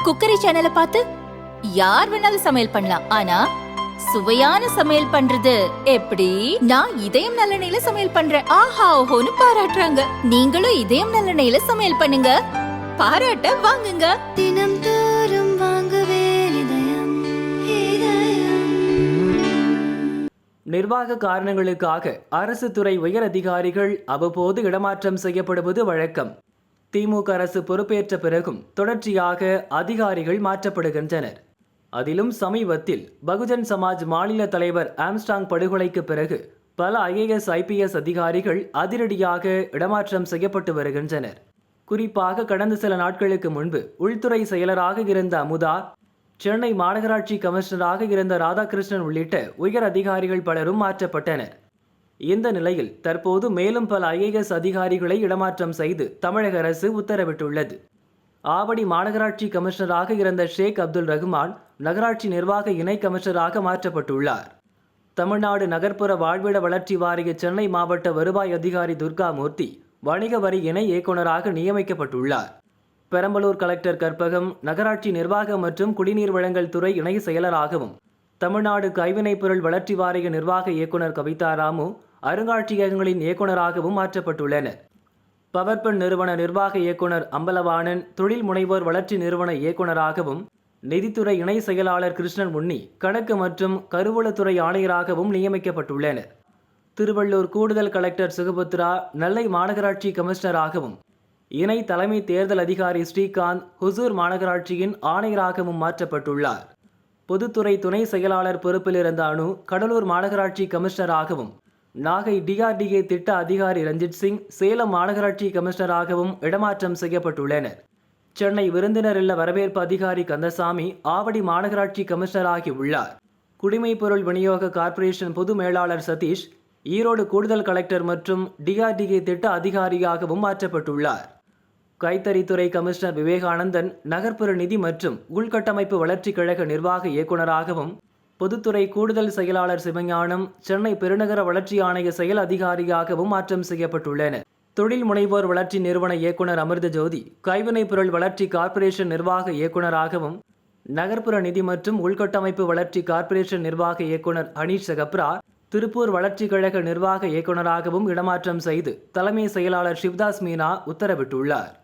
Cookery சேனலை பார்த்து யார் வேணாலும் சமையல் பண்ணலாம். ஆனா சுவையான சமையல் பண்றது எப்படி? நான் இதயம் நல்லெண்ணெயில சமையல் பண்றேன். ஆஹா ஓஹோன்னு பாராட்டுறாங்க. நீங்களும் இதயம் நல்லெண்ணெயில சமையல் பண்ணுங்க, பாராட்ட வாங்குங்க. தினம் தோறும் வாங்குவே இதயம் இதயம். நிர்வாக காரணங்களுக்காக அரசு துறை உயர் அதிகாரிகள் அவ்வப்போது இடமாற்றம் செய்யப்படுவது வழக்கம். திமுக அரசு பொறுப்பேற்ற பிறகும் தொடர்ச்சியாக அதிகாரிகள் மாற்றப்படுகின்றனர். அதிலும் சமீபத்தில் பகுஜன் சமாஜ் மாநில தலைவர் ஆம்ஸ்டாங் படுகொலைக்கு பிறகு பல IAS IPS அதிகாரிகள் அதிரடியாக இடமாற்றம் செய்யப்பட்டு வருகின்றனர். குறிப்பாக கடந்த சில நாட்களுக்கு முன்பு உள்துறை செயலராக இருந்த அமுதா, சென்னை மாநகராட்சி கமிஷனராக இருந்த ராதாகிருஷ்ணன் உள்ளிட்ட உயர் அதிகாரிகள் பலரும் மாற்றப்பட்டனர். இந்த நிலையில் தற்போது மேலும் பல IAS அதிகாரிகளை இடமாற்றம் செய்து தமிழக அரசு உத்தரவிட்டுள்ளது. ஆவடி மாநகராட்சி கமிஷனராக இருந்த ஷேக் அப்துல் ரஹ்மான் நகராட்சி நிர்வாக இணை கமிஷனராக மாற்றப்பட்டுள்ளார். தமிழ்நாடு நகர்ப்புற வாழ்விட வளர்ச்சி வாரிய சென்னை மாவட்ட வருவாய் அதிகாரி துர்காமூர்த்தி வணிக வரி இணை இயக்குநராக நியமிக்கப்பட்டுள்ளார். பெரம்பலூர் கலெக்டர் கற்பகம் நகராட்சி நிர்வாக மற்றும் குடிநீர் வழங்கல் துறை இணை செயலராகவும், தமிழ்நாடு கைவினைப் பொருள் வளர்ச்சி வாரிய நிர்வாக இயக்குநர் கவிதா ராமு அருங்காட்சியகங்களின் இயக்குநராகவும் மாற்றப்பட்டுள்ளனர். பவர்பென் நிறுவன நிர்வாக இயக்குநர் அம்பலவாணன் தொழில் முனைவோர் வளர்ச்சி நிறுவன இயக்குநராகவும், நிதித்துறை இணை செயலாளர் கிருஷ்ணன் முன்னி கணக்கு மற்றும் கருவூலத்துறை ஆணையராகவும் நியமிக்கப்பட்டுள்ளனர். திருவள்ளூர் கூடுதல் கலெக்டர் சுகபுத்ரா நெல்லை மாநகராட்சி கமிஷனராகவும், இணை தலைமை தேர்தல் அதிகாரி ஸ்ரீகாந்த் ஹுசூர் மாநகராட்சியின் ஆணையராகவும் மாற்றப்பட்டுள்ளார். பொதுத்துறை துணை செயலாளர் பொறுப்பில் இருந்த அனு கடலூர் மாநகராட்சி கமிஷனராகவும், நாகை DRDA திட்ட அதிகாரி ரஞ்சித் சிங் சேலம் மாநகராட்சி கமிஷனராகவும் இடமாற்றம் செய்யப்பட்டுள்ளனர். சென்னை விருந்தினர் இல்ல வரவேற்பு அதிகாரி கந்தசாமி ஆவடி மாநகராட்சி கமிஷனராகி உள்ளார். குடிமைப் பொருள் விநியோக கார்ப்பரேஷன் பொது மேலாளர் சதீஷ் ஈரோடு கூடுதல் கலெக்டர் மற்றும் DRDA திட்ட அதிகாரியாகவும் மாற்றப்பட்டுள்ளார். கைத்தறித்துறை கமிஷனர் விவேகானந்தன் நகர்ப்புற நிதி மற்றும் உள்கட்டமைப்பு வளர்ச்சி கழக நிர்வாக இயக்குநராகவும், பொதுத்துறை கூடுதல் செயலாளர் சிவஞானம் சென்னை பெருநகர வளர்ச்சி ஆணைய செயல் அதிகாரியாகவும் மாற்றம் செய்யப்பட்டுள்ளனர். தொழில் முனைவோர் வளர்ச்சி நிறுவன இயக்குநர் அமிர்த ஜோதி கைவினைப் பொருள் வளர்ச்சி கார்ப்பரேஷன் நிர்வாக இயக்குநராகவும், நகர்ப்புற நிதி மற்றும் உள்கட்டமைப்பு வளர்ச்சி கார்ப்பரேஷன் நிர்வாக இயக்குநர் அனீஷ் சகப்ரா திருப்பூர் வளர்ச்சி கழக நிர்வாக இயக்குநராகவும் இடமாற்றம் செய்து தலைமை செயலாளர் சிவ்தாஸ் மீனா உத்தரவிட்டுள்ளார்.